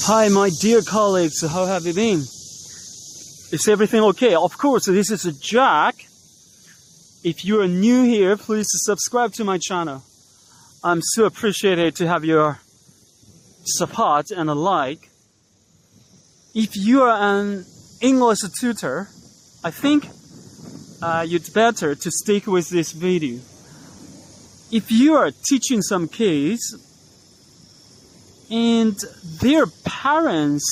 Hi, my dear colleagues, how have you been? Is everything okay? Of course, this is Jack. If you are new here, please subscribe to my channel. I'm so appreciated to have your support and a like. If you are an English tutor, I think you'd better to stick with this video. If you are teaching some kids and their parents'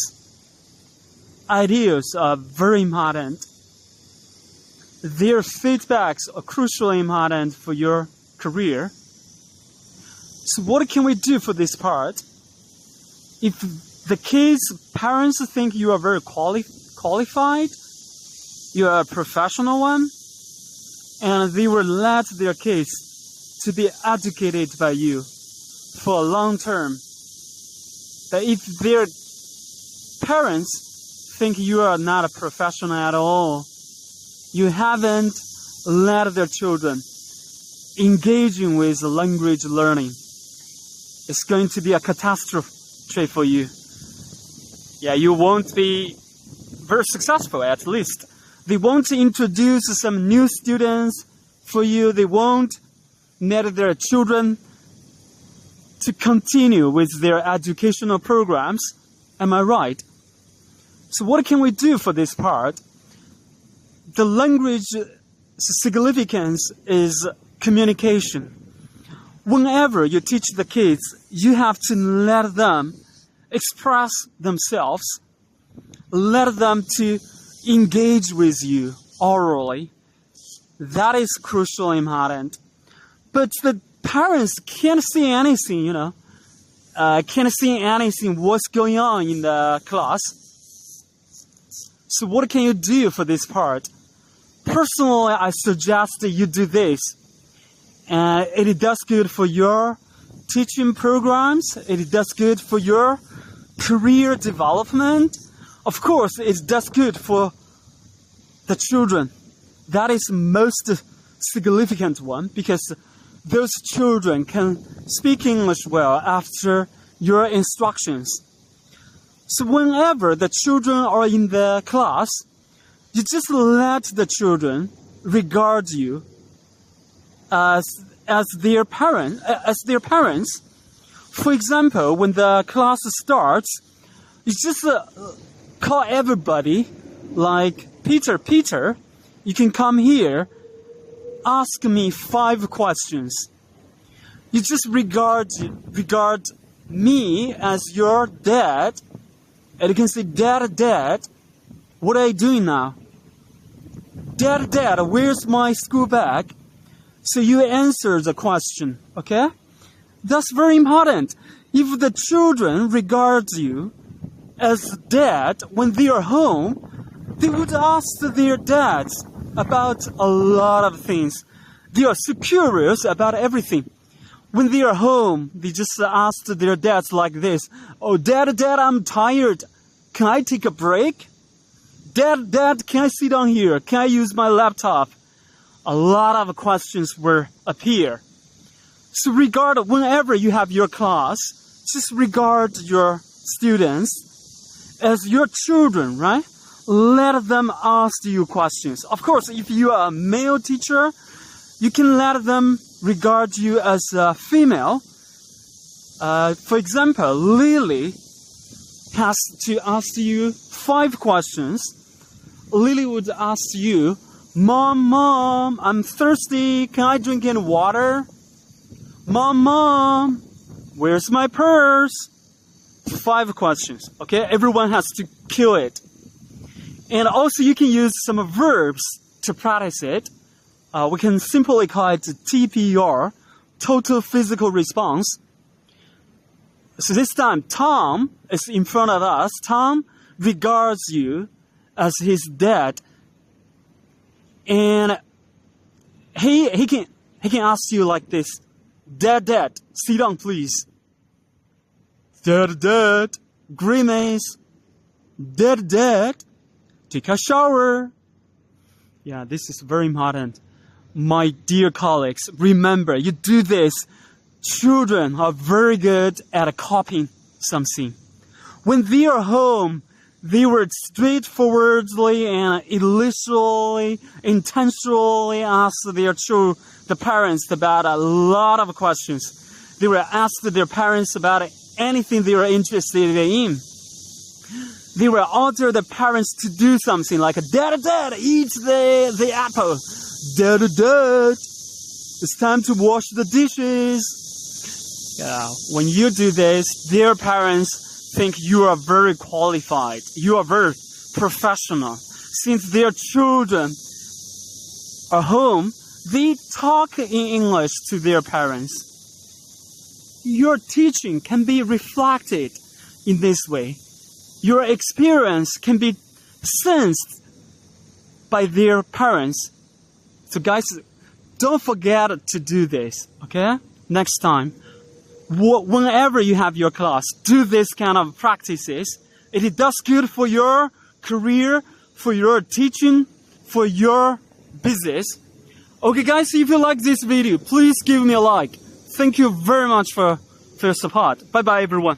ideas are very important, their feedbacks are crucially important for your career. So what can we do for this part? If the kids' parents think you are very qualified, you are a professional one, and they will let their kids to be educated by you for a long term. But if their parents think you are not a professional at all, you haven't let their children engaging with language learning, it's going to be a catastrophe for you. Yeah, you won't be very successful, at least. They won't introduce some new students for you. They won't let their children to continue with their educational programs. Am I right? So what can we do for this part? The language significance is communication. Whenever you teach the kids, you have to let them express themselves, let them to engage with you orally. That is crucially important. But the parents can't see anything, can't see anything what's going on in the class. So what can you do for this part? Personally, I suggest that you do this. It does good for your teaching programs. It does good for your career development. Of course, it does good for the children. That is most significant one, because those children can speak English well after your instructions. So whenever the children are in the class, you just let the children regard you as their parents. For example, when the class starts, you just call everybody like, Peter, you can come here. Ask me 5 questions. You just regard me as your dad, and you can say, Dad, what are you doing now? Dad, where's my school bag? So you answer the question, okay? That's very important. If the children regard you as dad when they are home, they would ask their dads about a lot of things. They are so curious about everything. When they are home, they just ask their dads like this. Oh, Dad, I'm tired. Can I take a break? Dad, can I sit down here? Can I use my laptop? A lot of questions will appear. So whenever you have your class, just regard your students as your children, right? Let them ask you questions. Of course, if you are a male teacher, you can let them regard you as a female. For example, Lily has to ask you 5 questions. Lily would ask you, Mom, I'm thirsty. Can I drink any water? Mom, where's my purse? 5 questions, okay? Everyone has to kill it. And also you can use some verbs to practice it. We can simply call it TPR, total physical response. So this time, Tom is in front of us. Tom regards you as his dad. And he can ask you like this. Dad, sit down please. Dad, grimace. Dad, take a shower. Yeah, this is very important. My dear colleagues, remember, you do this. Children are very good at copying something. when they are home, they were straightforwardly and illicitly, intentionally ask the parents about a lot of questions. They were asked their parents about anything they were interested in. They will order the parents to do something like, Dad, eat the apple. Dad, it's time to wash the dishes. Yeah, when you do this, their parents think you are very qualified. You are very professional. Since their children are home, they talk in English to their parents. Your teaching can be reflected in this way. Your experience can be sensed by their parents. So guys, don't forget to do this, okay? Next time, whenever you have your class, do this kind of practices. It does good for your career, for your teaching, for your business. Okay guys, if you like this video, please give me a like. Thank you very much for your support. Bye bye everyone.